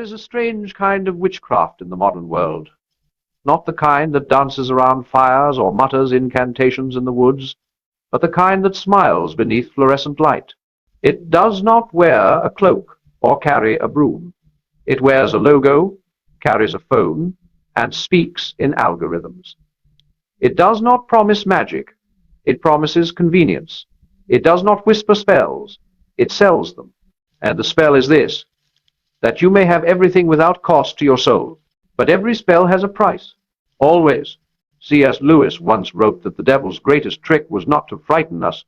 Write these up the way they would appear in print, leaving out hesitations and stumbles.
is a strange kind of witchcraft in the modern world. Not the kind that dances around fires or mutters incantations in the woods, but the kind that smiles beneath fluorescent light. It does not wear a cloak or carry a broom. It wears a logo, carries a phone, and speaks in algorithms. It does not promise magic. It promises convenience. It does not whisper spells. It sells them. And the spell is this, that you may have everything without cost to your soul. But every spell has a price. Always. C.S. Lewis once wrote that the devil's greatest trick was not to frighten us,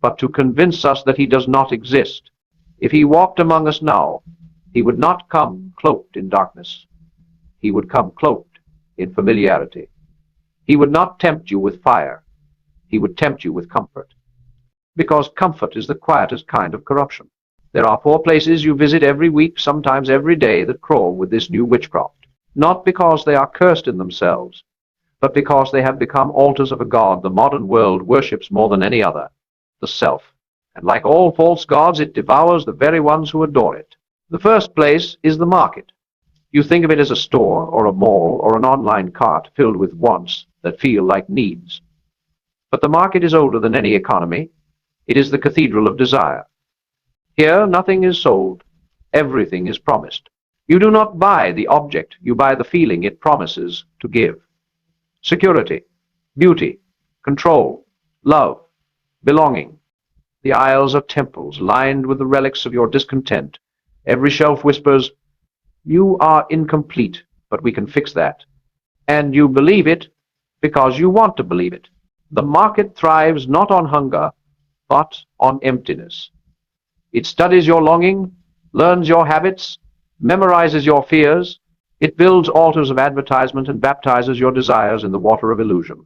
but to convince us that he does not exist. If he walked among us now, he would not come cloaked in darkness. He would come cloaked in familiarity. He would not tempt you with fire. He would tempt you with comfort. Because comfort is the quietest kind of corruption. There are 4 places you visit every week, sometimes every day, that crawl with this new witchcraft. Not because they are cursed in themselves, but because they have become altars of a god the modern world worships more than any other, the self. And like all false gods, it devours the very ones who adore it. The first place is the market. You think of it as a store or a mall or an online cart filled with wants that feel like needs. But the market is older than any economy. It is the cathedral of desire. Here nothing is sold. Everything is promised. You do not buy the object, you buy the feeling it promises to give. Security, beauty, control, love, belonging. The aisles are temples lined with the relics of your discontent. Every shelf whispers, "You are incomplete, but we can fix that." And you believe it because you want to believe it. The market thrives not on hunger, but on emptiness. It studies your longing, learns your habits, memorizes your fears. It builds altars of advertisement and baptizes your desires in the water of illusion.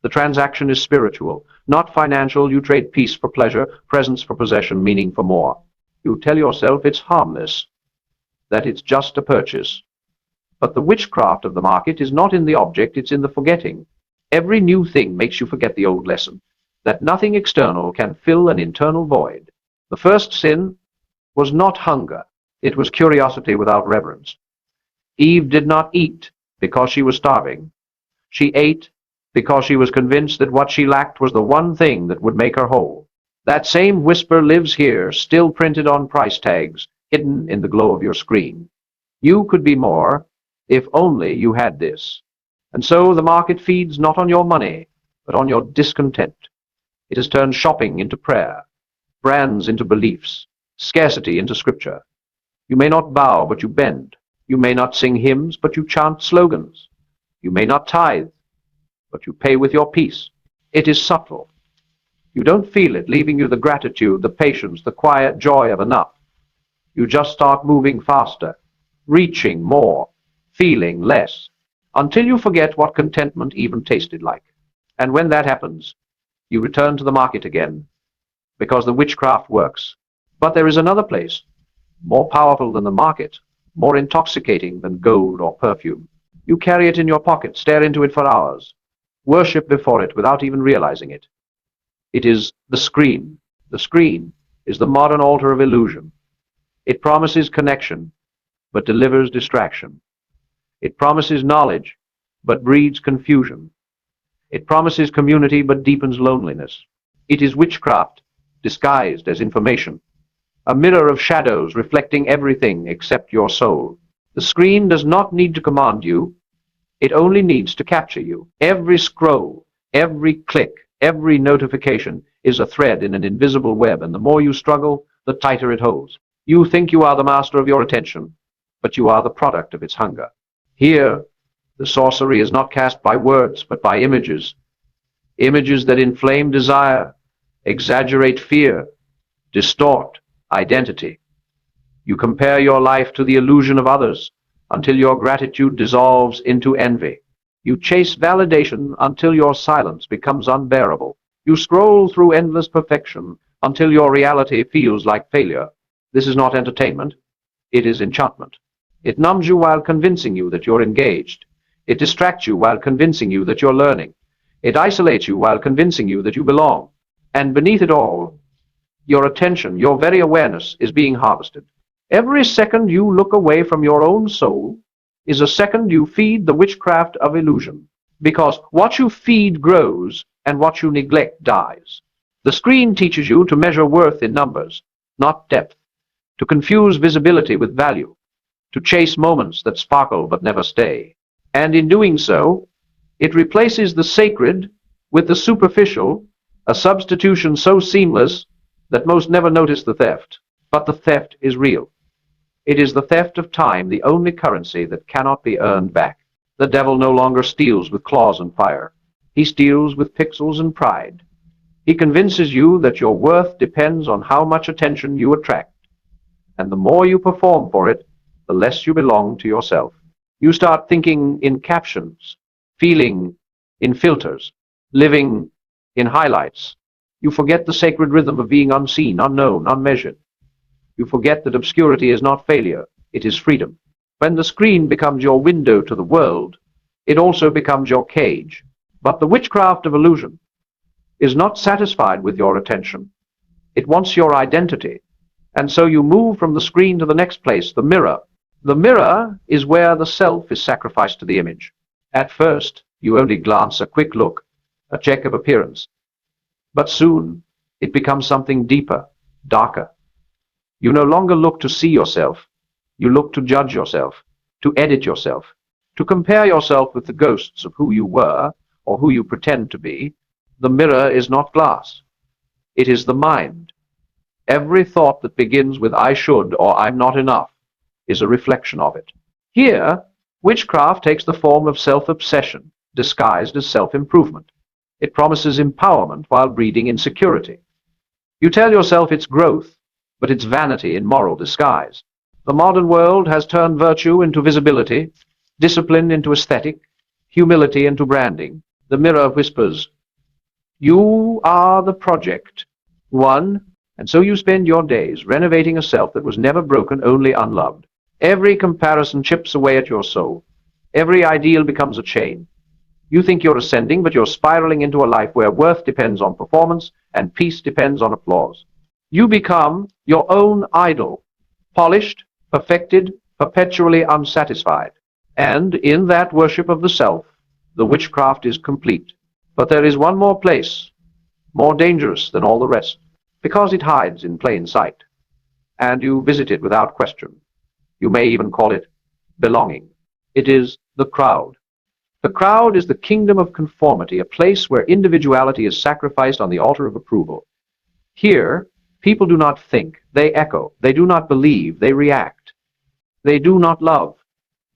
The transaction is spiritual, not financial. You trade peace for pleasure, presence for possession, meaning for more. You tell yourself it's harmless, that it's just a purchase. But the witchcraft of the market is not in the object, it's in the forgetting. Every new thing makes you forget the old lesson, that nothing external can fill an internal void. The first sin was not hunger, it was curiosity without reverence. Eve did not eat because she was starving. She ate because she was convinced that what she lacked was the one thing that would make her whole. That same whisper lives here, still printed on price tags, hidden in the glow of your screen. You could be more if only you had this. And so the market feeds not on your money, but on your discontent. It has turned shopping into prayer, brands into beliefs, scarcity into scripture. You may not bow, but you bend. You may not sing hymns, but you chant slogans. You may not tithe, but you pay with your peace. It is subtle. You don't feel it, leaving you the gratitude, the patience, the quiet joy of enough. You just start moving faster, reaching more, feeling less, until you forget what contentment even tasted like. And when that happens, you return to the market again, because the witchcraft works. But there is another place, more powerful than the market, more intoxicating than gold or perfume. You carry it in your pocket, stare into it for hours, worship before it without even realizing it. It is the screen. The screen is the modern altar of illusion. It promises connection, but delivers distraction. It promises knowledge, but breeds confusion. It promises community, but deepens loneliness. It is witchcraft, disguised as information, a mirror of shadows reflecting everything except your soul. The screen does not need to command you. It only needs to capture you. Every scroll, every click, every notification is a thread in an invisible web, and the more you struggle, the tighter it holds. You think you are the master of your attention, but you are the product of its hunger. Here, the sorcery is not cast by words, but by images. Images that inflame desire, exaggerate fear, distort identity. You compare your life to the illusion of others until your gratitude dissolves into envy. You chase validation until your silence becomes unbearable. You scroll through endless perfection until your reality feels like failure. This is not entertainment. It is enchantment. It numbs you while convincing you that you're engaged. It distracts you while convincing you that you're learning. It isolates you while convincing you that you belong. And beneath it all, your attention, your very awareness, is being harvested. Every second you look away from your own soul is a second you feed the witchcraft of illusion, because what you feed grows and what you neglect dies. The screen teaches you to measure worth in numbers, not depth, to confuse visibility with value, to chase moments that sparkle but never stay. And in doing so, it replaces the sacred with the superficial, a substitution so seamless that most never notice the theft. But the theft is real. It is the theft of time, the only currency that cannot be earned back. The devil no longer steals with claws and fire. He steals with pixels and pride. He convinces you that your worth depends on how much attention you attract. And the more you perform for it, the less you belong to yourself. You start thinking in captions, feeling in filters, living in highlights. You forget the sacred rhythm of being unseen, unknown, unmeasured. You forget that obscurity is not failure, it is freedom. When the screen becomes your window to the world, it also becomes your cage. But the witchcraft of illusion is not satisfied with your attention. It wants your identity. And so you move from the screen to the next place, the mirror. The mirror is where the self is sacrificed to the image. At first, you only glance a quick look, a check of appearance. But soon, it becomes something deeper, darker. You no longer look to see yourself. You look to judge yourself, to edit yourself, to compare yourself with the ghosts of who you were or who you pretend to be. The mirror is not glass. It is the mind. Every thought that begins with I should or I'm not enough is a reflection of it. Here, witchcraft takes the form of self-obsession, disguised as self-improvement. It promises empowerment while breeding insecurity. You tell yourself it's growth, but it's vanity in moral disguise. The modern world has turned virtue into visibility, discipline into aesthetic, humility into branding. The mirror whispers, you are the project, one, and so you spend your days renovating a self that was never broken, only unloved. Every comparison chips away at your soul. Every ideal becomes a chain. You think you're ascending, but you're spiraling into a life where worth depends on performance and peace depends on applause. You become your own idol, polished, perfected, perpetually unsatisfied. And in that worship of the self, the witchcraft is complete. But there is one more place, more dangerous than all the rest, because it hides in plain sight. And you visit it without question. You may even call it belonging. It is the crowd. The crowd is the kingdom of conformity, a place where individuality is sacrificed on the altar of approval. Here, people do not think, they echo. They do not believe, they react. They do not love,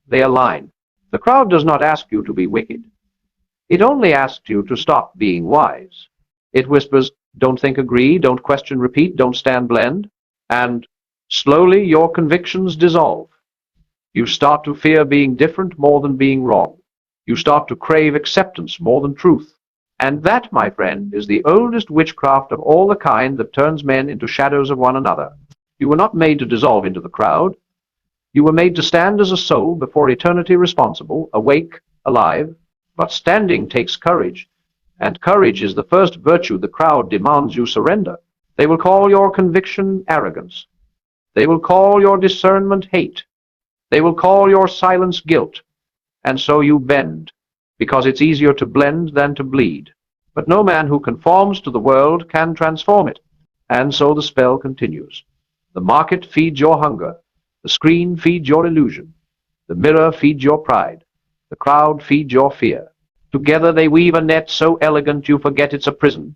they align. The crowd does not ask you to be wicked. It only asks you to stop being wise. It whispers, don't think, agree, don't question, repeat, don't stand, blend. And slowly your convictions dissolve. You start to fear being different more than being wrong. You start to crave acceptance more than truth. And that, my friend, is the oldest witchcraft of all the kind that turns men into shadows of one another. You were not made to dissolve into the crowd. You were made to stand as a soul before eternity responsible, awake, alive. But standing takes courage, and courage is the first virtue the crowd demands you surrender. They will call your conviction arrogance. They will call your discernment hate. They will call your silence guilt. And so you bend, because it's easier to blend than to bleed. But no man who conforms to the world can transform it. And so the spell continues. The market feeds your hunger. The screen feeds your illusion. The mirror feeds your pride. The crowd feeds your fear. Together they weave a net so elegant you forget it's a prison.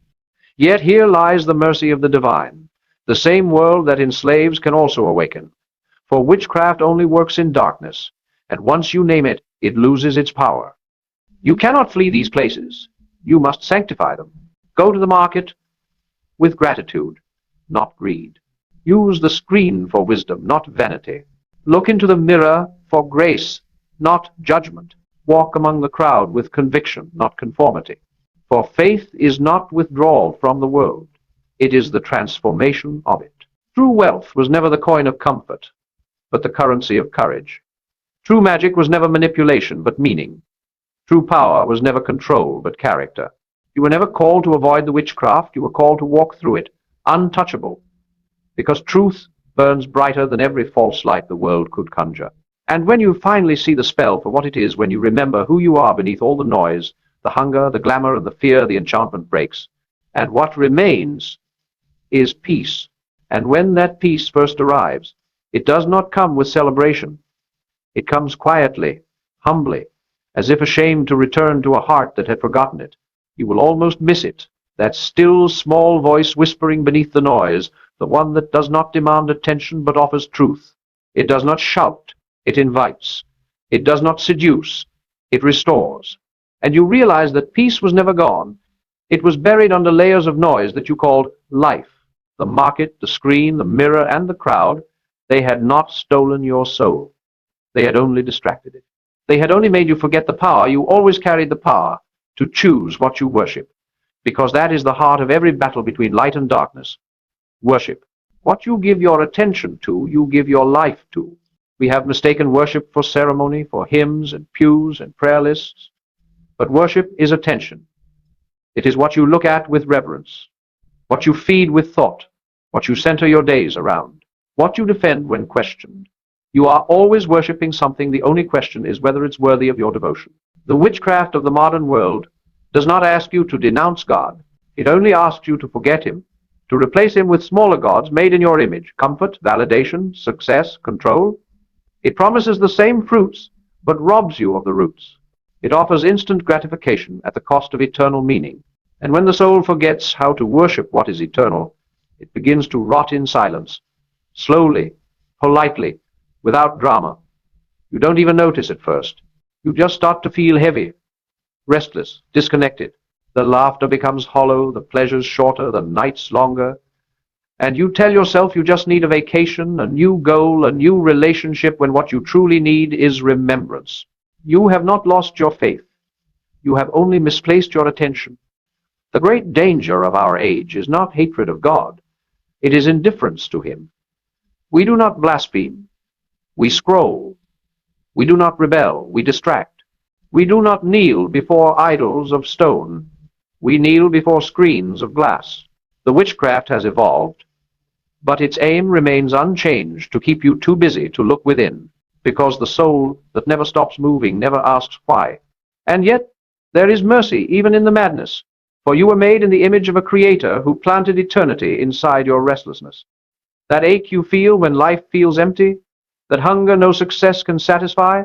Yet here lies the mercy of the divine. The same world that enslaves can also awaken. For witchcraft only works in darkness, and once you name it, it loses its power. You cannot flee these places. You must sanctify them. Go to the market with gratitude, not greed. Use the screen for wisdom, not vanity. Look into the mirror for grace, not judgment. Walk among the crowd with conviction, not conformity. For faith is not withdrawal from the world. It is the transformation of it. True wealth was never the coin of comfort, but the currency of courage. True magic was never manipulation, but meaning. True power was never control, but character. You were never called to avoid the witchcraft. You were called to walk through it, untouchable, because truth burns brighter than every false light the world could conjure. And when you finally see the spell for what it is, when you remember who you are beneath all the noise, the hunger, the glamour, and the fear, the enchantment breaks. And what remains is peace. And when that peace first arrives, it does not come with celebration. It comes quietly, humbly, as if ashamed to return to a heart that had forgotten it. You will almost miss it, that still, small voice whispering beneath the noise, the one that does not demand attention but offers truth. It does not shout, it invites. It does not seduce, it restores. And you realize that peace was never gone. It was buried under layers of noise that you called life. The market, the screen, the mirror, and the crowd, they had not stolen your soul. They had only distracted it. They had only made you forget the power. You always carried the power to choose what you worship, because that is the heart of every battle between light and darkness. Worship. What you give your attention to, you give your life to. We have mistaken worship for ceremony, for hymns and pews and prayer lists. But worship is attention. It is what you look at with reverence, what you feed with thought, what you center your days around, what you defend when questioned. You are always worshiping something. The only question is whether it's worthy of your devotion. The witchcraft of the modern world does not ask you to denounce God. It only asks you to forget him, to replace him with smaller gods made in your image, comfort, validation, success, control. It promises the same fruits, but robs you of the roots. It offers instant gratification at the cost of eternal meaning. And when the soul forgets how to worship what is eternal, it begins to rot in silence, slowly, politely, without drama. You don't even notice at first. You just start to feel heavy, restless, disconnected. The laughter becomes hollow, the pleasures shorter, the nights longer. And you tell yourself you just need a vacation, a new goal, a new relationship, when what you truly need is remembrance. You have not lost your faith. You have only misplaced your attention. The great danger of our age is not hatred of God. It is indifference to him. We do not blaspheme. We scroll. We do not rebel. We distract. We do not kneel before idols of stone. We kneel before screens of glass. The witchcraft has evolved, but its aim remains unchanged, to keep you too busy to look within, because the soul that never stops moving never asks why. And yet there is mercy even in the madness, for you were made in the image of a Creator who planted eternity inside your restlessness. That ache you feel when life feels empty, that hunger no success can satisfy,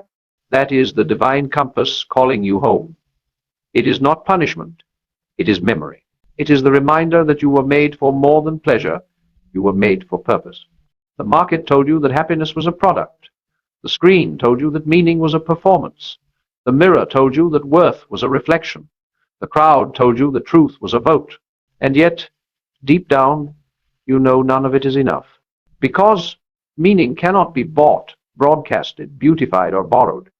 that is the divine compass calling you home. It is not punishment. It is memory. It is the reminder that you were made for more than pleasure. You were made for purpose. The market told you that happiness was a product. The screen told you that meaning was a performance. The mirror told you that worth was a reflection. The crowd told you that truth was a vote. And yet, deep down, you know none of it is enough. Because meaning cannot be bought, broadcasted, beautified, or borrowed.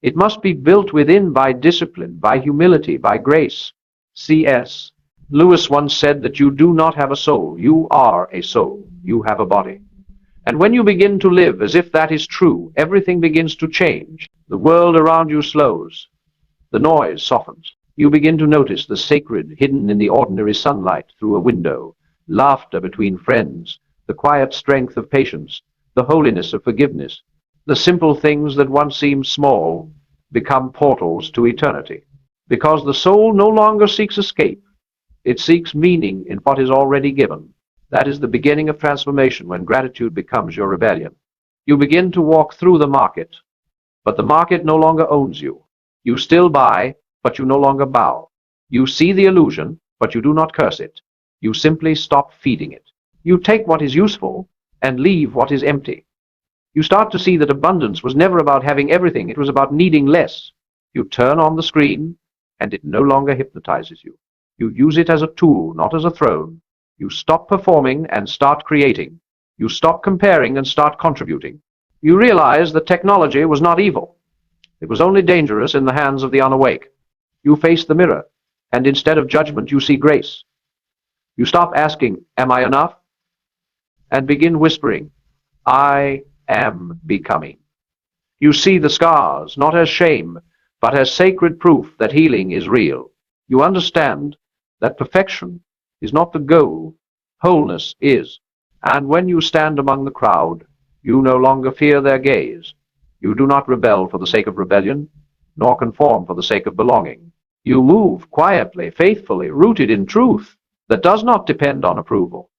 It must be built within by discipline, by humility, by grace. C.S. Lewis once said that you do not have a soul. You are a soul. You have a body. And when you begin to live as if that is true, everything begins to change. The world around you slows. The noise softens. You begin to notice the sacred hidden in the ordinary sunlight through a window, laughter between friends, the quiet strength of patience, the holiness of forgiveness. The simple things that once seemed small become portals to eternity. Because the soul no longer seeks escape. It seeks meaning in what is already given. That is the beginning of transformation, when gratitude becomes your rebellion. You begin to walk through the market, but the market no longer owns you. You still buy, but you no longer bow. You see the illusion, but you do not curse it. You simply stop feeding it. You take what is useful and leave what is empty. You start to see that abundance was never about having everything. It was about needing less. You turn on the screen, and it no longer hypnotizes you. You use it as a tool, not as a throne. You stop performing and start creating. You stop comparing and start contributing. You realize that technology was not evil. It was only dangerous in the hands of the unawake. You face the mirror, and instead of judgment, you see grace. You stop asking, "Am I enough?" and begin whispering, "I am becoming." You see the scars, not as shame, but as sacred proof that healing is real. You understand that perfection is not the goal, wholeness is. And when you stand among the crowd, you no longer fear their gaze. You do not rebel for the sake of rebellion, nor conform for the sake of belonging. You move quietly, faithfully, rooted in truth that does not depend on approval.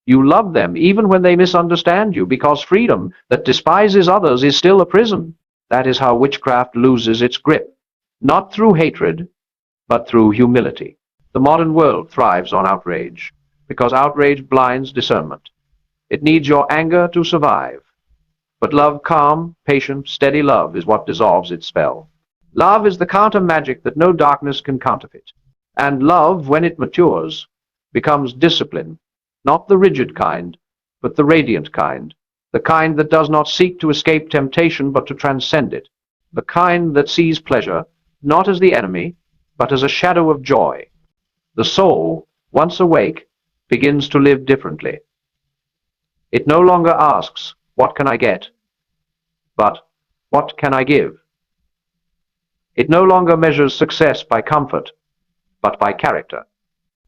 You love them even when they misunderstand you, because freedom that despises others is still a prison. That is how witchcraft loses its grip, not through hatred, but through humility. The modern world thrives on outrage, because outrage blinds discernment. It needs your anger to survive. But love, calm, patient, steady love is what dissolves its spell. Love is the counter magic that no darkness can counterfeit. And love, when it matures, becomes discipline, not the rigid kind, but the radiant kind, the kind that does not seek to escape temptation but to transcend it, the kind that sees pleasure not as the enemy, but as a shadow of joy. The soul, once awake, begins to live differently. It no longer asks, "What can I get?" but "What can I give?" It no longer measures success by comfort, but by character.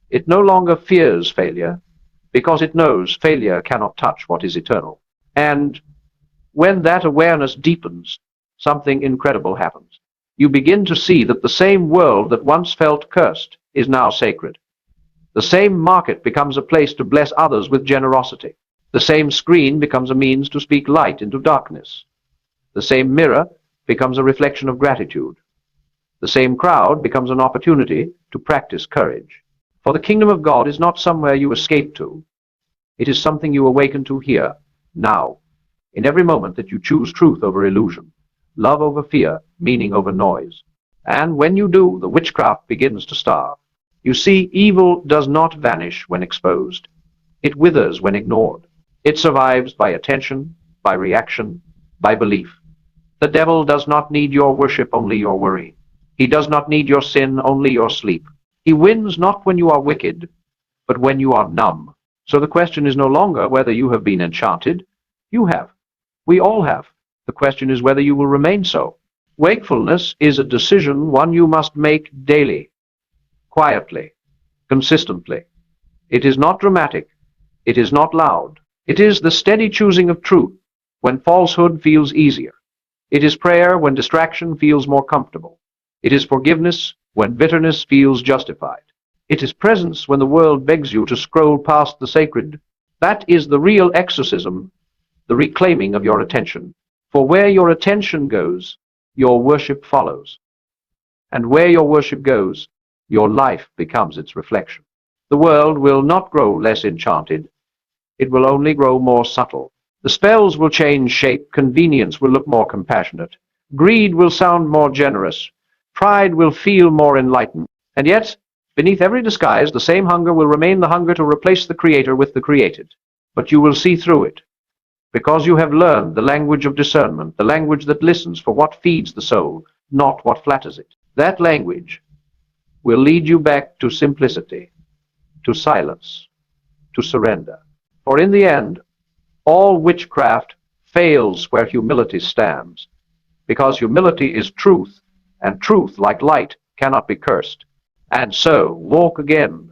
It no longer fears failure, because it knows failure cannot touch what is eternal. And when that awareness deepens, something incredible happens. You begin to see that the same world that once felt cursed is now sacred. The same market becomes a place to bless others with generosity. The same screen becomes a means to speak light into darkness. The same mirror becomes a reflection of gratitude. The same crowd becomes an opportunity to practice courage. For the kingdom of God is not somewhere you escape to. It is something you awaken to here, now, in every moment that you choose truth over illusion, love over fear, meaning over noise. And when you do, the witchcraft begins to starve. You see, evil does not vanish when exposed. It withers when ignored. It survives by attention, by reaction, by belief. The devil does not need your worship, only your worry. He does not need your sin, only your sleep. He wins not when you are wicked, but when you are numb. So the question is no longer whether you have been enchanted. You have. We all have. The question is whether you will remain so. Wakefulness is a decision, one you must make daily, quietly, consistently. It is not dramatic. It is not loud. It is the steady choosing of truth when falsehood feels easier. It is prayer when distraction feels more comfortable. It is forgiveness when bitterness feels justified. It is presence when the world begs you to scroll past the sacred. That is the real exorcism, the reclaiming of your attention. For where your attention goes, your worship follows. And where your worship goes, your life becomes its reflection. The world will not grow less enchanted. It will only grow more subtle. The spells will change shape, convenience will look more compassionate, greed will sound more generous, pride will feel more enlightened, and yet, beneath every disguise, the same hunger will remain, the hunger to replace the Creator with the created. But you will see through it, because you have learned the language of discernment, the language that listens for what feeds the soul, not what flatters it. That language will lead you back to simplicity, to silence, to surrender. For in the end, all witchcraft fails where humility stands, because humility is truth, and truth, like light, cannot be cursed. And so, walk again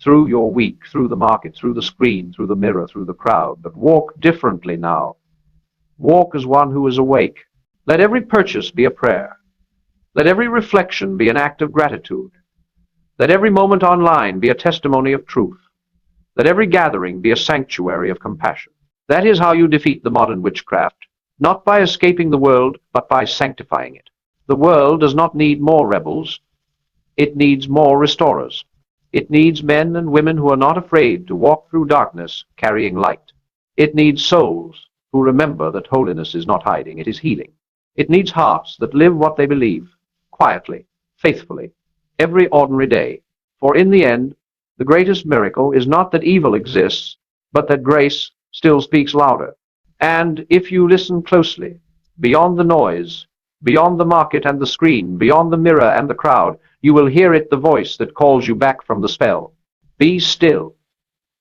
through your week, through the market, through the screen, through the mirror, through the crowd, but walk differently now. Walk as one who is awake. Let every purchase be a prayer. Let every reflection be an act of gratitude. Let every moment online be a testimony of truth. Let every gathering be a sanctuary of compassion. That is how you defeat the modern witchcraft, not by escaping the world, but by sanctifying it. The world does not need more rebels. It needs more restorers. It needs men and women who are not afraid to walk through darkness carrying light. It needs souls who remember that holiness is not hiding, it is healing. It needs hearts that live what they believe, quietly, faithfully, every ordinary day. For in the end, the greatest miracle is not that evil exists, but that grace still speaks louder. And if you listen closely, beyond the noise, beyond the market and the screen, beyond the mirror and the crowd, you will hear it, the voice that calls you back from the spell. Be still.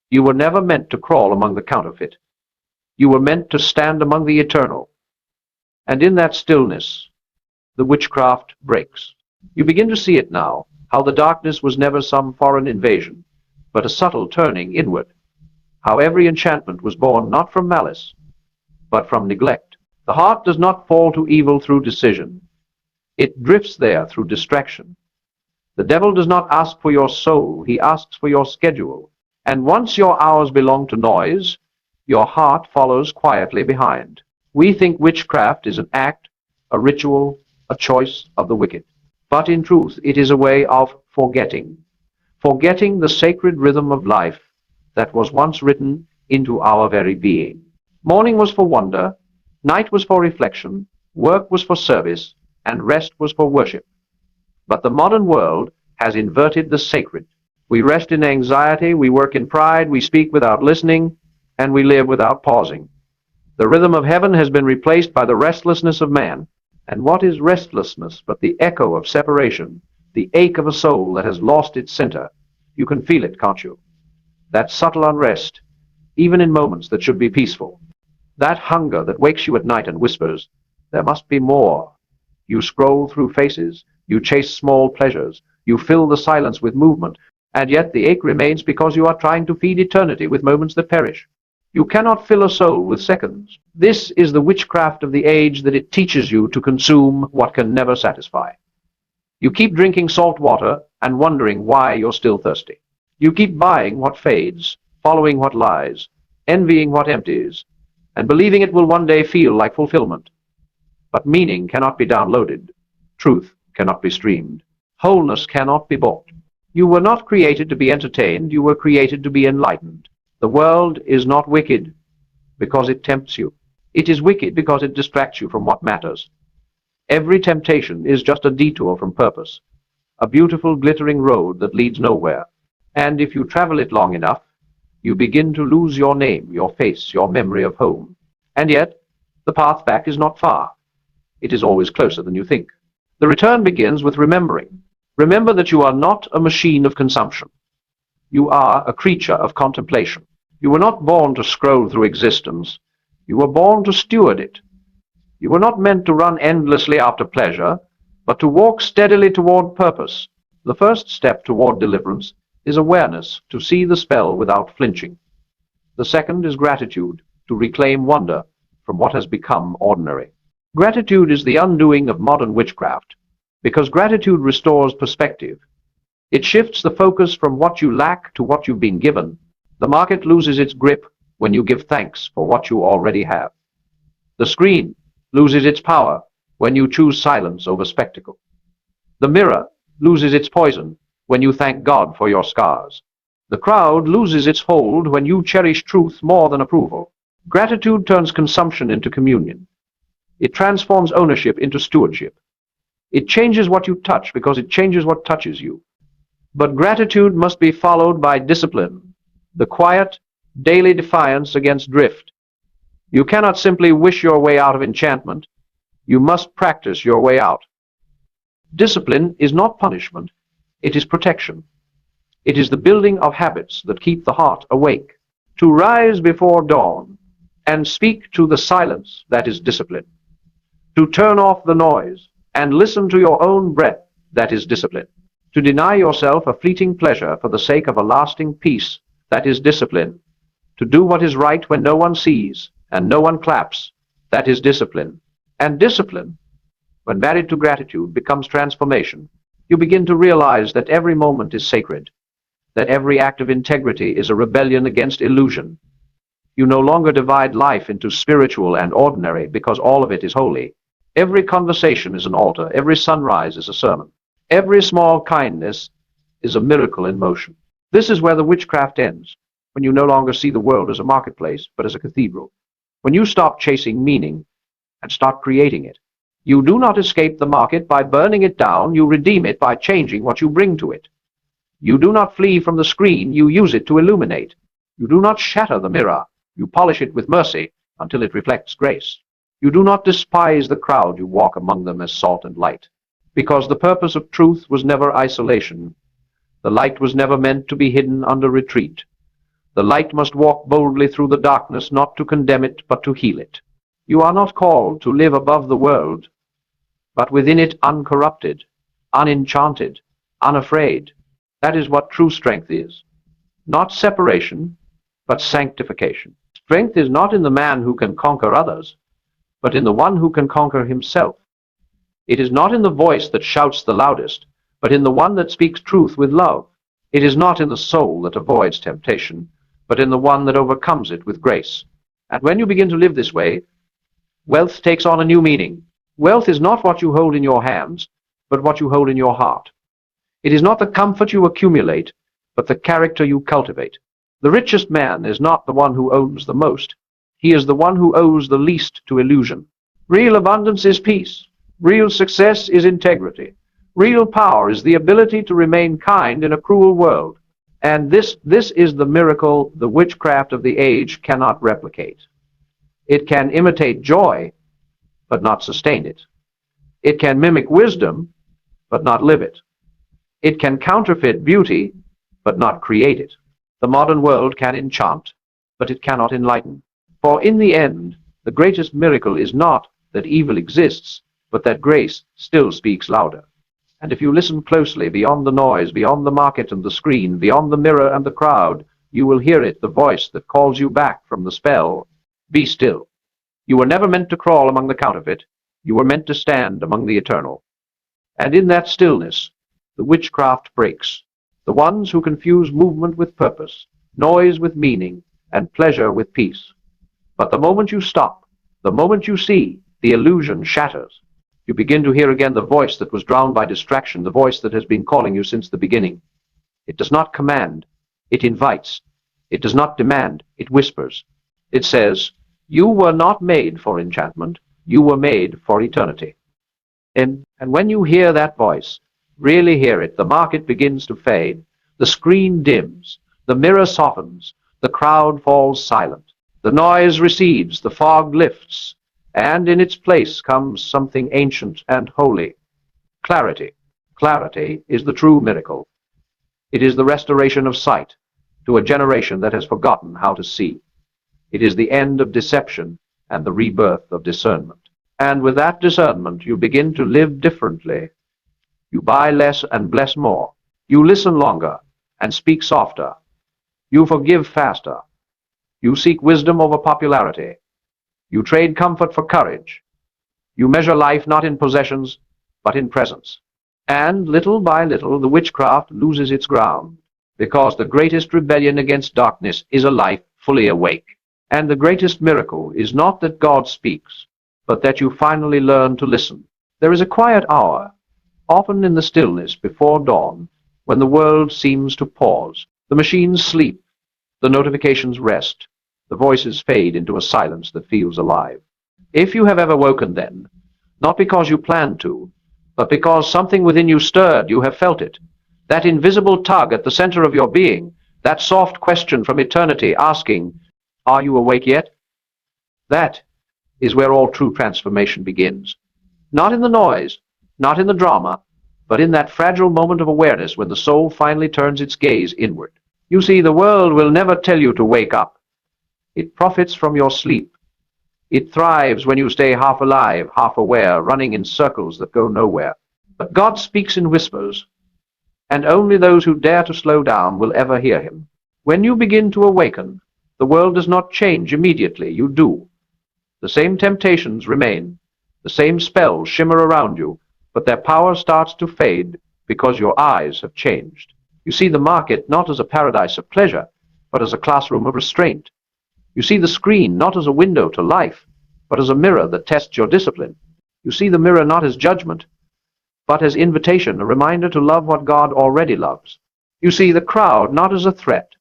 You were never meant to crawl among the counterfeit. You were meant to stand among the eternal. And in that stillness, the witchcraft breaks. You begin to see it now, how the darkness was never some foreign invasion, but a subtle turning inward. how every enchantment was born not from malice, but from neglect. The heart does not fall to evil through decision. It drifts there through distraction. The devil does not ask for your soul, he asks for your schedule. And once your hours belong to noise, your heart follows quietly behind. We think witchcraft is an act, a ritual, a choice of the wicked. But in truth, it is a way of forgetting the sacred rhythm of life that was once written into our very being. Morning was for wonder, night was for reflection, work was for service, and rest was for worship. But the modern world has inverted the sacred. We rest in anxiety, we work in pride, we speak without listening, and we live without pausing. The rhythm of heaven has been replaced by the restlessness of man. And what is restlessness but the echo of separation, the ache of a soul that has lost its center? You can feel it, can't you? That subtle unrest, even in moments that should be peaceful. That hunger that wakes you at night and whispers, there must be more. You scroll through faces, you chase small pleasures, you fill the silence with movement, and yet the ache remains because you are trying to feed eternity with moments that perish. You cannot fill a soul with seconds. This is the witchcraft of the age, that it teaches you to consume what can never satisfy. You keep drinking salt water and wondering why you're still thirsty. You keep buying what fades, following what lies, envying what empties, and believing it will one day feel like fulfillment. But meaning cannot be downloaded. Truth cannot be streamed. Wholeness cannot be bought. You were not created to be entertained, you were created to be enlightened. The world is not wicked because it tempts you. It is wicked because it distracts you from what matters. Every temptation is just a detour from purpose, a beautiful glittering road that leads nowhere. And if you travel it long enough, you begin to lose your name, your face, your memory of home. And yet, the path back is not far. It is always closer than you think. The return begins with remembering. Remember that you are not a machine of consumption. You are a creature of contemplation. You were not born to scroll through existence. You were born to steward it. You were not meant to run endlessly after pleasure, but to walk steadily toward purpose. The first step toward deliverance is awareness, to see the spell without flinching. The second is gratitude, to reclaim wonder from what has become ordinary. Gratitude is the undoing of modern witchcraft, because gratitude restores perspective. It shifts the focus from what you lack to what you've been given. The market loses its grip when you give thanks for what you already have. The screen loses its power when you choose silence over spectacle. The mirror loses its poison when you thank God for your scars. The crowd loses its hold when you cherish truth more than approval. Gratitude turns consumption into communion. It transforms ownership into stewardship. It changes what you touch because it changes what touches you. But gratitude must be followed by discipline, the quiet, daily defiance against drift. You cannot simply wish your way out of enchantment. You must practice your way out. Discipline is not punishment. It is protection. It is the building of habits that keep the heart awake. To rise before dawn and speak to the silence, that is discipline. To turn off the noise and listen to your own breath, that is discipline. To deny yourself a fleeting pleasure for the sake of a lasting peace, that is discipline. To do what is right when no one sees and no one claps, that is discipline. And discipline, when married to gratitude, becomes transformation. You begin to realize that every moment is sacred, that every act of integrity is a rebellion against illusion. You no longer divide life into spiritual and ordinary because all of it is holy. Every conversation is an altar, every sunrise is a sermon. Every small kindness is a miracle in motion. This is where the witchcraft ends, when you no longer see the world as a marketplace, but as a cathedral. When you stop chasing meaning and start creating it. You do not escape the market by burning it down, you redeem it by changing what you bring to it. You do not flee from the screen, you use it to illuminate. You do not shatter the mirror, you polish it with mercy until it reflects grace. You do not despise the crowd, you walk among them as salt and light. Because the purpose of truth was never isolation. The light was never meant to be hidden under retreat. The light must walk boldly through the darkness, not to condemn it, but to heal it. You are not called to live above the world, but within it uncorrupted, unenchanted, unafraid. That is what true strength is. Not separation, but sanctification. Strength is not in the man who can conquer others, but in the one who can conquer himself. It is not in the voice that shouts the loudest, but in the one that speaks truth with love. It is not in the soul that avoids temptation, but in the one that overcomes it with grace. And when you begin to live this way, wealth takes on a new meaning. Wealth is not what you hold in your hands, but what you hold in your heart. It is not the comfort you accumulate, but the character you cultivate. The richest man is not the one who owns the most. He is the one who owes the least to illusion. Real abundance is peace. Real success is integrity. Real power is the ability to remain kind in a cruel world. And this is the miracle the witchcraft of the age cannot replicate. It can imitate joy, but not sustain it. It can mimic wisdom, but not live it. It can counterfeit beauty, but not create it. The modern world can enchant, but it cannot enlighten. For in the end, the greatest miracle is not that evil exists, but that grace still speaks louder. And if you listen closely, beyond the noise, beyond the market and the screen, beyond the mirror and the crowd, you will hear it, the voice that calls you back from the spell. Be still. You were never meant to crawl among the counterfeit. You were meant to stand among the eternal. And in that stillness, the witchcraft breaks. The ones who confuse movement with purpose, noise with meaning, and pleasure with peace. But the moment you stop, the moment you see, the illusion shatters. You begin to hear again the voice that was drowned by distraction, the voice that has been calling you since the beginning. It does not command, it invites. It does not demand, it whispers. It says, you were not made for enchantment, you were made for eternity. And when you hear that voice, really hear it, the market begins to fade, the screen dims, the mirror softens, the crowd falls silent, the noise recedes, the fog lifts, and in its place comes something ancient and holy. Clarity. Clarity is the true miracle. It is the restoration of sight to a generation that has forgotten how to see. It is the end of deception and the rebirth of discernment. And with that discernment, you begin to live differently. You buy less and bless more. You listen longer and speak softer. You forgive faster. You seek wisdom over popularity. You trade comfort for courage. You measure life not in possessions, but in presence. And little by little, the witchcraft loses its ground, because the greatest rebellion against darkness is a life fully awake. And the greatest miracle is not that God speaks, but that you finally learn to listen. There is a quiet hour, often in the stillness before dawn, when the world seems to pause. The machines sleep, the notifications rest, the voices fade into a silence that feels alive. If you have ever woken then, not because you planned to, but because something within you stirred, you have felt it. That invisible tug at the center of your being, that soft question from eternity asking, are you awake yet? That is where all true transformation begins. Not in the noise, not in the drama, but in that fragile moment of awareness when the soul finally turns its gaze inward. You see, the world will never tell you to wake up. It profits from your sleep. It thrives when you stay half alive, half aware, running in circles that go nowhere. But God speaks in whispers, and only those who dare to slow down will ever hear him. When you begin to awaken, the world does not change immediately. You do. The same temptations remain. The same spells shimmer around you, but their power starts to fade because your eyes have changed. You see the market not as a paradise of pleasure, but as a classroom of restraint. You see the screen not as a window to life, but as a mirror that tests your discipline. You see the mirror not as judgment, but as invitation, a reminder to love what God already loves. You see the crowd not as a threat,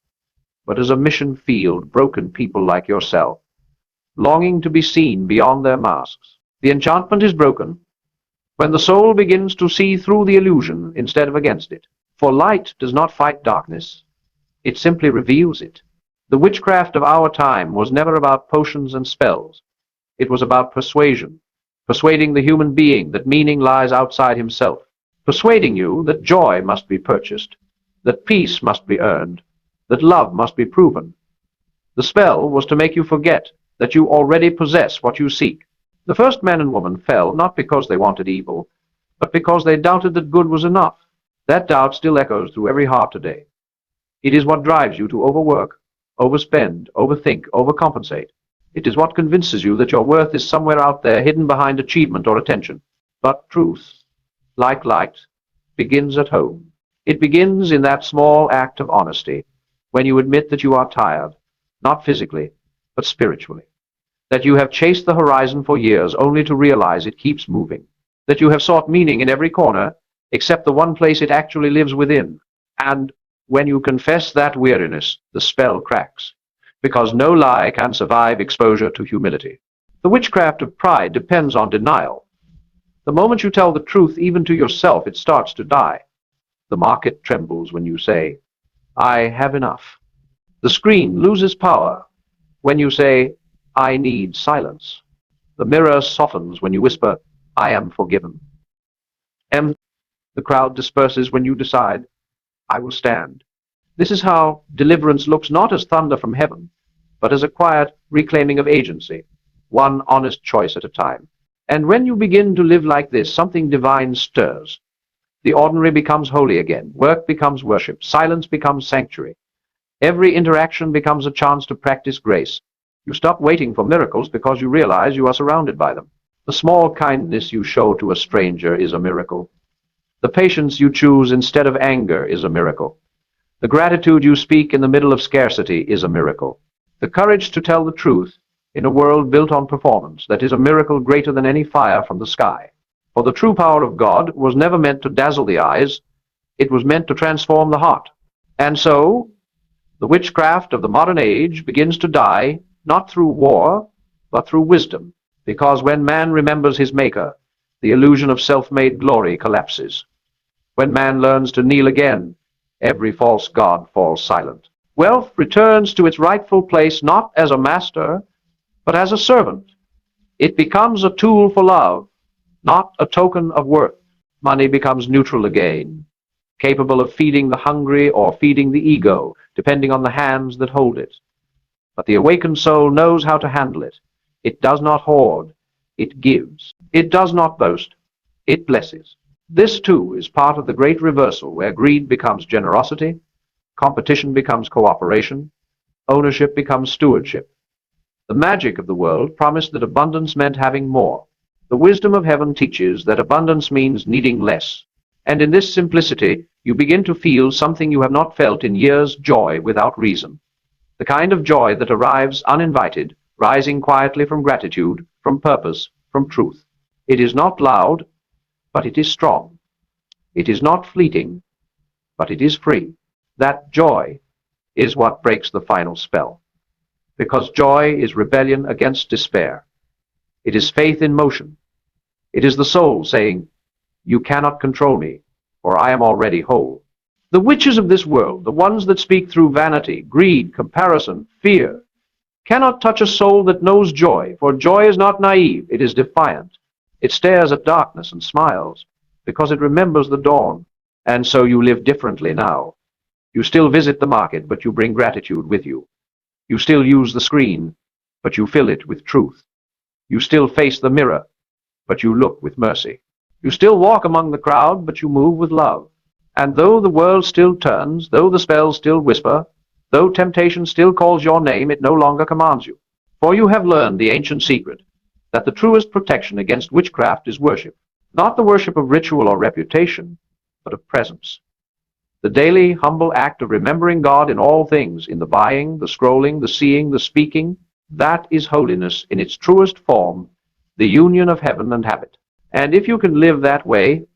but as a mission field, broken people like yourself, longing to be seen beyond their masks. The enchantment is broken when the soul begins to see through the illusion instead of against it. For light does not fight darkness. It simply reveals it. The witchcraft of our time was never about potions and spells. It was about persuasion, persuading the human being that meaning lies outside himself, persuading you that joy must be purchased, that peace must be earned, that love must be proven. The spell was to make you forget that you already possess what you seek. The first man and woman fell not because they wanted evil, but because they doubted that good was enough. That doubt still echoes through every heart today. It is what drives you to overwork, overspend, overthink, overcompensate. It is what convinces you that your worth is somewhere out there, hidden behind achievement or attention. But truth, like light, begins at home. It begins in that small act of honesty, when you admit that you are tired, not physically, but spiritually. That you have chased the horizon for years only to realize it keeps moving. That you have sought meaning in every corner, except the one place it actually lives within. And when you confess that weariness, the spell cracks, because no lie can survive exposure to humility. The witchcraft of pride depends on denial. The moment you tell the truth even to yourself, it starts to die. The market trembles when you say, I have enough. The screen loses power when you say, I need silence. The mirror softens when you whisper, I am forgiven. And the crowd disperses when you decide, I will stand. This is how deliverance looks, not as thunder from heaven, but as a quiet reclaiming of agency, one honest choice at a time. And when you begin to live like this, something divine stirs. The ordinary becomes holy again. Work becomes worship. Silence becomes sanctuary. Every interaction becomes a chance to practice grace. You stop waiting for miracles because you realize you are surrounded by them. The small kindness you show to a stranger is a miracle. The patience you choose instead of anger is a miracle. The gratitude you speak in the middle of scarcity is a miracle. The courage to tell the truth in a world built on performance, that is a miracle greater than any fire from the sky. For the true power of God was never meant to dazzle the eyes, it was meant to transform the heart. And so, the witchcraft of the modern age begins to die, not through war, but through wisdom, because when man remembers his Maker, the illusion of self-made glory collapses. When man learns to kneel again, every false god falls silent. Wealth returns to its rightful place not as a master, but as a servant. It becomes a tool for love, not a token of worth. Money becomes neutral again, capable of feeding the hungry or feeding the ego, depending on the hands that hold it. But the awakened soul knows how to handle it. It does not hoard, it gives. It does not boast, it blesses. This, too, is part of the great reversal where greed becomes generosity, competition becomes cooperation, ownership becomes stewardship. The magic of the world promised that abundance meant having more. The wisdom of heaven teaches that abundance means needing less. And in this simplicity, you begin to feel something you have not felt in years, joy without reason. The kind of joy that arrives uninvited, rising quietly from gratitude, from purpose, from truth. It is not loud, but it is strong. It is not fleeting, but it is free. That joy is what breaks the final spell. Because joy is rebellion against despair. It is faith in motion. It is the soul saying, you cannot control me, for I am already whole. The witches of this world, the ones that speak through vanity, greed, comparison, fear, cannot touch a soul that knows joy, for joy is not naive, it is defiant. It stares at darkness and smiles, because it remembers the dawn. And so you live differently now. You still visit the market, but you bring gratitude with you. You still use the screen, but you fill it with truth. You still face the mirror, but you look with mercy. You still walk among the crowd, but you move with love. And though the world still turns, though the spells still whisper, though temptation still calls your name, it no longer commands you. For you have learned the ancient secret, that the truest protection against witchcraft is worship. Not the worship of ritual or reputation, but of presence. The daily, humble act of remembering God in all things, in the buying, the scrolling, the seeing, the speaking, that is holiness in its truest form, the union of heaven and habit. And if you can live that way,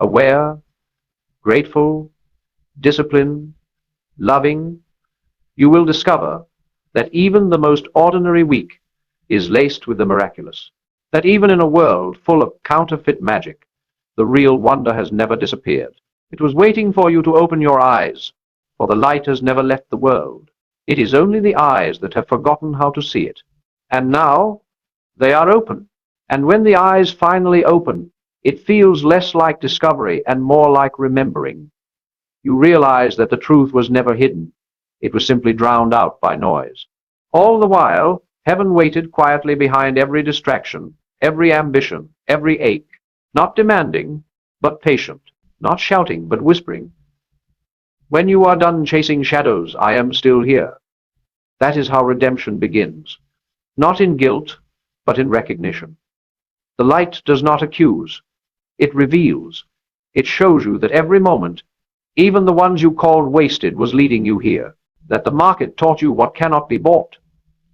aware, grateful, disciplined, loving, you will discover that even the most ordinary week is laced with the miraculous. That even in a world full of counterfeit magic, the real wonder has never disappeared. It was waiting for you to open your eyes, for the light has never left the world. It is only the eyes that have forgotten how to see it. And now they are open. And when the eyes finally open, it feels less like discovery and more like remembering. You realize that the truth was never hidden. It was simply drowned out by noise. All the while, heaven waited quietly behind every distraction, every ambition, every ache, not demanding, but patient, not shouting, but whispering. When you are done chasing shadows, I am still here. That is how redemption begins. Not in guilt, but in recognition. The light does not accuse. It reveals. It shows you that every moment, even the ones you called wasted, was leading you here. That the market taught you what cannot be bought.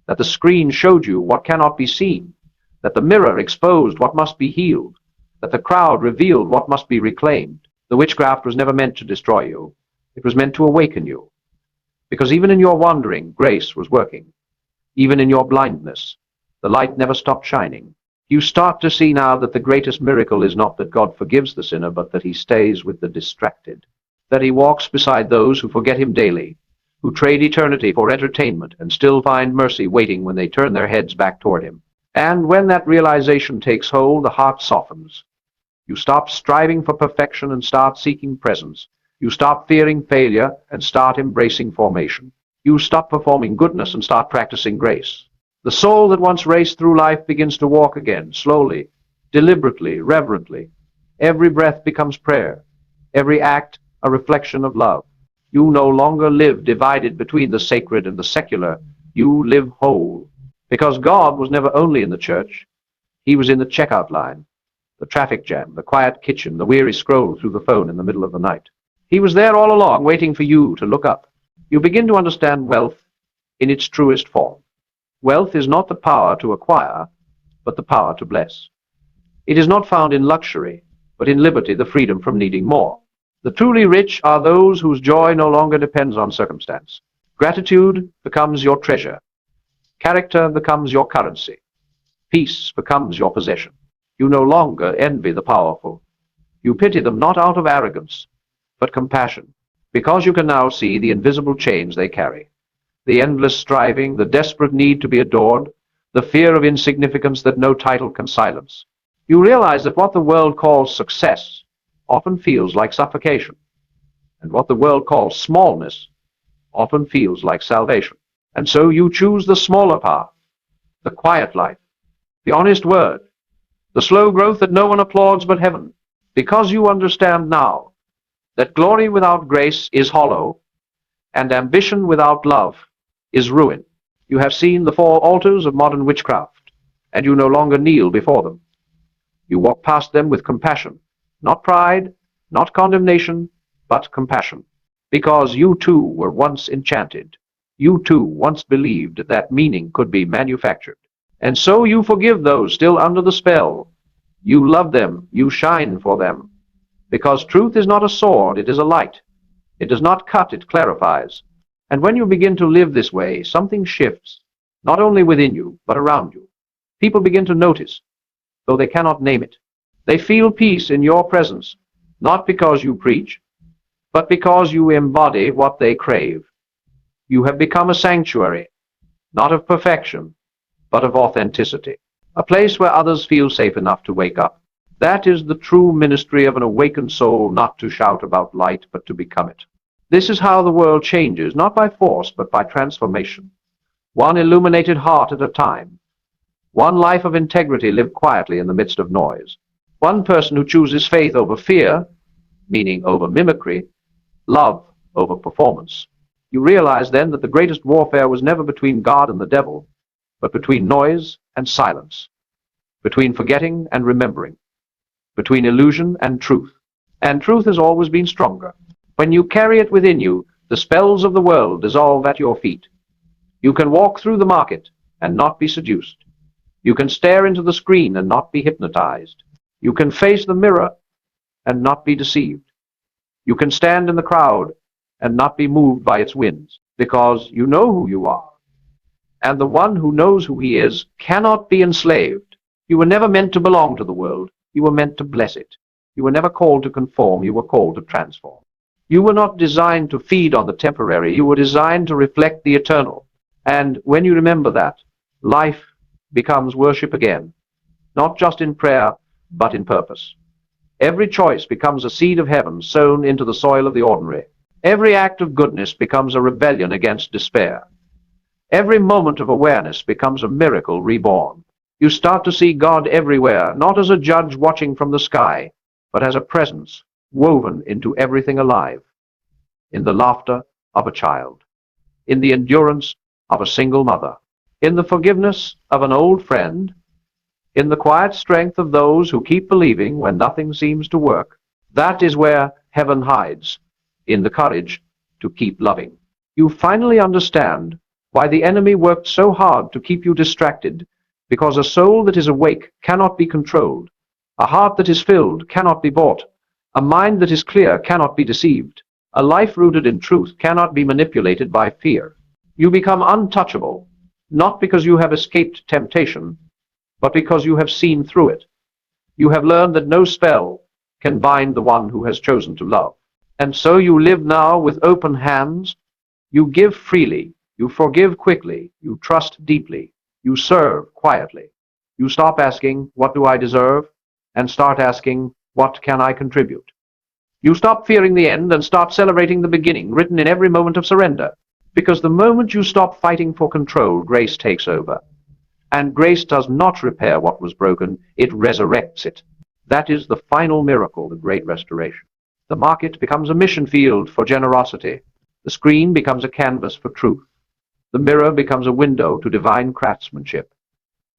That the screen showed you what cannot be seen. That the mirror exposed what must be healed. That the crowd revealed what must be reclaimed. The witchcraft was never meant to destroy you. It was meant to awaken you. Because even in your wandering, grace was working. Even in your blindness, the light never stopped shining. You start to see now that the greatest miracle is not that God forgives the sinner, but that he stays with the distracted. That he walks beside those who forget him daily, who trade eternity for entertainment and still find mercy waiting when they turn their heads back toward him. And when that realization takes hold, the heart softens. You stop striving for perfection and start seeking presence. You stop fearing failure and start embracing formation. You stop performing goodness and start practicing grace. The soul that once raced through life begins to walk again, slowly, deliberately, reverently. Every breath becomes prayer. Every act a reflection of love. You no longer live divided between the sacred and the secular. You live whole. Because God was never only in the church. He was in the checkout line, the traffic jam, the quiet kitchen, the weary scroll through the phone in the middle of the night. He was there all along, waiting for you to look up. You begin to understand wealth in its truest form. Wealth is not the power to acquire, but the power to bless. It is not found in luxury, but in liberty, the freedom from needing more. The truly rich are those whose joy no longer depends on circumstance. Gratitude becomes your treasure. Character becomes your currency. Peace becomes your possession. You no longer envy the powerful. You pity them not out of arrogance, but compassion, because you can now see the invisible chains they carry. The endless striving, the desperate need to be adored, the fear of insignificance that no title can silence. You realize that what the world calls success often feels like suffocation, and what the world calls smallness often feels like salvation. And so you choose the smaller path, the quiet life, the honest word, the slow growth that no one applauds but heaven, because you understand now that glory without grace is hollow, and ambition without love is ruin. You have seen the 4 altars of modern witchcraft, and you no longer kneel before them. You walk past them with compassion, not pride, not condemnation, but compassion, because you too were once enchanted. You too once believed that meaning could be manufactured. And so you forgive those still under the spell. You love them, you shine for them, because truth is not a sword, it is a light. It does not cut, it clarifies. And when you begin to live this way, something shifts, not only within you, but around you. People begin to notice, though they cannot name it. They feel peace in your presence, not because you preach, but because you embody what they crave. You have become a sanctuary, not of perfection, but of authenticity. A place where others feel safe enough to wake up. That is the true ministry of an awakened soul, not to shout about light, but to become it. This is how the world changes, not by force, but by transformation. One illuminated heart at a time. One life of integrity lived quietly in the midst of noise. One person who chooses faith over fear, meaning over mimicry, love over performance. You realize then that the greatest warfare was never between God and the devil, but between noise and silence, between forgetting and remembering, between illusion and truth. And truth has always been stronger. When you carry it within you, the spells of the world dissolve at your feet. You can walk through the market and not be seduced. You can stare into the screen and not be hypnotized. You can face the mirror and not be deceived. You can stand in the crowd and not be moved by its winds, because you know who you are. And the one who knows who he is cannot be enslaved. You were never meant to belong to the world. You were meant to bless it. You were never called to conform. You were called to transform. You were not designed to feed on the temporary. You were designed to reflect the eternal. And when you remember that, life becomes worship again, not just in prayer, but in purpose. Every choice becomes a seed of heaven sown into the soil of the ordinary. Every act of goodness becomes a rebellion against despair. Every moment of awareness becomes a miracle reborn. You start to see God everywhere, not as a judge watching from the sky, but as a presence woven into everything alive. In the laughter of a child, in the endurance of a single mother, in the forgiveness of an old friend, in the quiet strength of those who keep believing when nothing seems to work. That is where heaven hides, in the courage to keep loving. You finally understand why the enemy worked so hard to keep you distracted, because a soul that is awake cannot be controlled, a heart that is filled cannot be bought, a mind that is clear cannot be deceived, a life rooted in truth cannot be manipulated by fear. You become untouchable, not because you have escaped temptation, but because you have seen through it. You have learned that no spell can bind the one who has chosen to love. And so you live now with open hands. You give freely, you forgive quickly, you trust deeply, you serve quietly. You stop asking, "What do I deserve?" and start asking, "What can I contribute?" You stop fearing the end and start celebrating the beginning, written in every moment of surrender. Because the moment you stop fighting for control, grace takes over. And grace does not repair what was broken, it resurrects it. That is the final miracle, the great restoration. The market becomes a mission field for generosity. The screen becomes a canvas for truth. The mirror becomes a window to divine craftsmanship.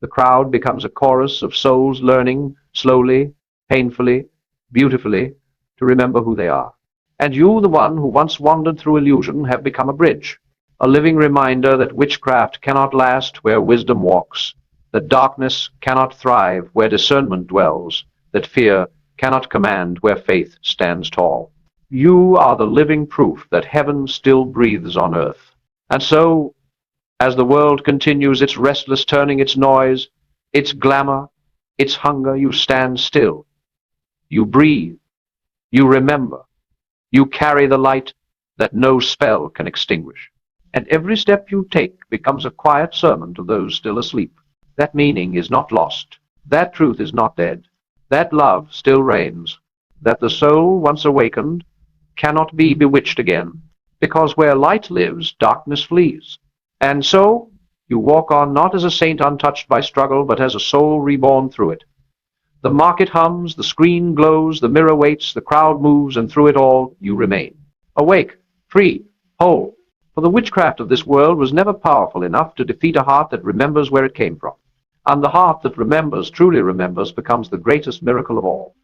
The crowd becomes a chorus of souls learning, slowly, painfully, beautifully, to remember who they are. And you, the one who once wandered through illusion, have become a bridge, a living reminder that witchcraft cannot last where wisdom walks, that darkness cannot thrive where discernment dwells, that fear cannot command where faith stands tall. You are the living proof that heaven still breathes on earth. And so, as the world continues its restless turning, its noise, its glamour, its hunger, you stand still. You breathe. You remember. You carry the light that no spell can extinguish. And every step you take becomes a quiet sermon to those still asleep. That meaning is not lost. That truth is not dead. That love still reigns. That the soul, once awakened, cannot be bewitched again. Because where light lives, darkness flees. And so, you walk on not as a saint untouched by struggle, but as a soul reborn through it. The market hums, the screen glows, the mirror waits, the crowd moves, and through it all, you remain. Awake, free, whole. For the witchcraft of this world was never powerful enough to defeat a heart that remembers where it came from. And the heart that remembers, truly remembers, becomes the greatest miracle of all.